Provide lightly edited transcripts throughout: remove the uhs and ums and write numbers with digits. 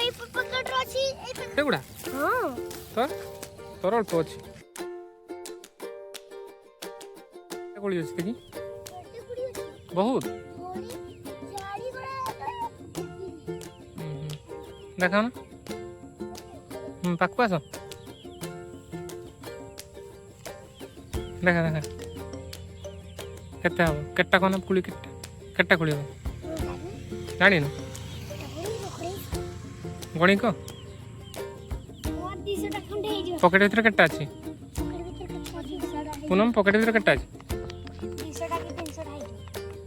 এই প্যাকেট আছে এই প্যাকেট এগুড়া হ্যাঁ তোর অল্প ଅଛି কোଳି ଅଛି দেখি কেটে পুড়ি আছে ବହୁତ বড়ি চারি বড় দেখাও না ପାଖକୁ ଆସ ଦେଖା ଦେଖା କେତେ ହବ କେତେଟା କଣ କୋଳି କେତେଟା କୋଳି ହବ ଜାଣିନୁ ଗଣିକ ପକେଟ ଭିତରେ କେତେଟା ଅଛି ପୁନମ ପକେଟ ଭିତରେ କେତେଟା ଅଛି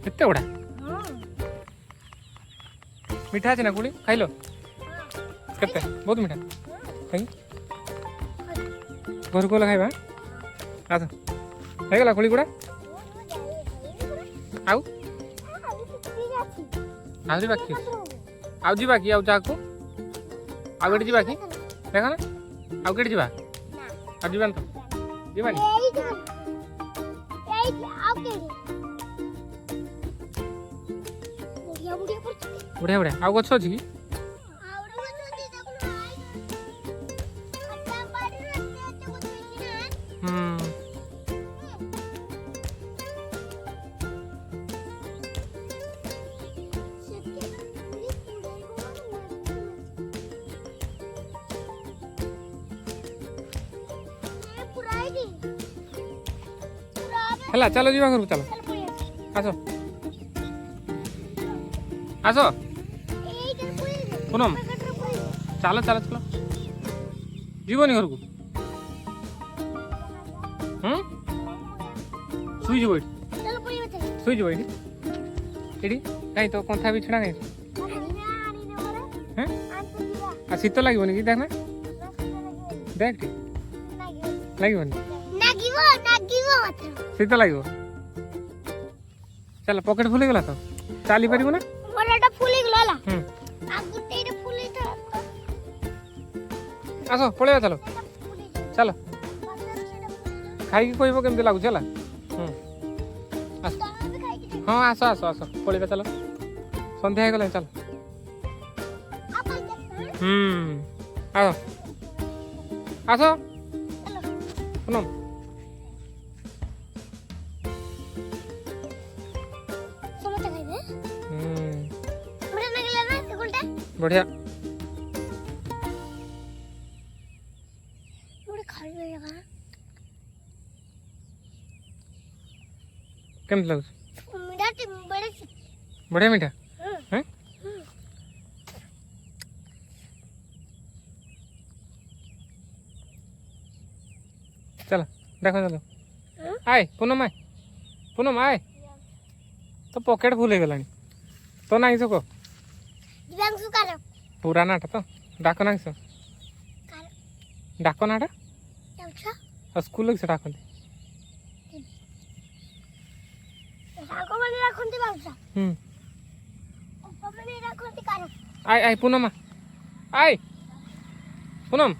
କେତେ ଗୁଡ଼ା ମିଠା ଅଛି ନା କୋଳି ଖାଇଲ କେତେ ବହୁତ ମିଠା ଖାଇ ଘରକୁ ଗଲେ ଖାଇବା ଆସ ହେଇଗଲା କୋଳି ଗୁଡ଼ା ଆଉ ଆହୁରି ବାକି ଆଉ ଯିବା କି ଆଉ ଯାହାକୁ ଆଉ କେଠି ଯିବା କି ଦେଖ ନା ଆଉ କେଠି ଯିବା ଆଉ ଯିବାନି ତ ଯିବାନି ବଢ଼ିଆ ବଢ଼ିଆ ଆଉ ଗଛ ଅଛି କି ହେଲା ଚାଲ ଯିବା ଘରକୁ ଚାଲ ଆସ ଆସ ପୁନମ ଚାଲ ଚାଲ ଚାଲ ଯିବନି ଘରକୁ ଶୋଇଯିବ ଏଠି ଶୋଇଯିବ ଏଠି ଏଠି କାହିଁ ତ କନ୍ଥା ବିଛଣା କାହିଁ ଆଉ ଶୀତ ଲାଗିବନି କି ଦେଖ ନା ଦେଖ ଟିକେ ଲାଗିବନି ଶୀତ ଲାଗିବ ଚାଲ ପକେଟ ଫୁଲ ହେଇଗଲା ତ ଚାଲି ପାରିବୁ ନା ଆସ ପଳେଇବା ଚାଲ ଚାଲ ଖାଇକି କହିବ କେମିତି ଲାଗୁଛି ହେଲା ଆସ ହଁ ଆସ ଆସ ଆସ ପଳେଇବା ଚାଲ ସନ୍ଧ୍ୟା ହେଇଗଲାଣି ଚାଲ ଆସ ଆସ ପୁନମ बढ़िया केम लग बढ़िया मीठा हैं चलो देखो चलो आए पूनम आए तो पॉकेट फुल हो गलानी तो ना सको पूरा नाटा तो डाक ना डाक नाटा स्कूल से डाकते आए आए पूनम आए पूनम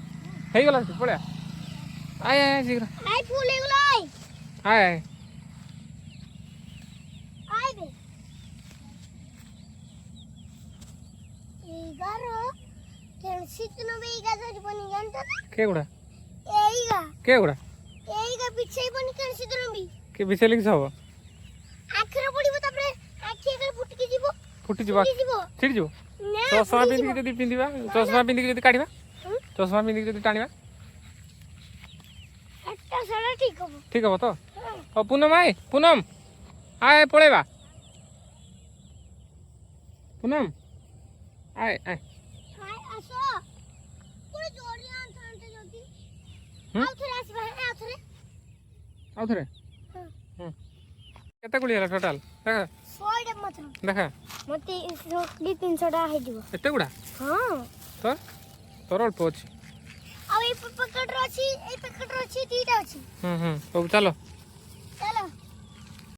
हो गला पड़े आए आए शीघ्र आए आए के गुड़ा के गुड़ा के बिछे लिख सब फुटी जीव छिड़ी जीव चश्मा पिंधिक जदि पिंधिबा चश्मा पिंधिक जदि काढिबा चश्मा पिंधिक जदि टाणिबा ठीक हम तो पूनम आए पळेबा पूनम आए आए आउथरे केते गुड़ी हला टोटल देखा 100 मात्र देखा मते 300 टा हे दिबो एते गुड़ा हां तो तोर अल्प अछि आ ए पैकेट रो अछि ए पैकेट रो अछि तीटा अछि तो चलो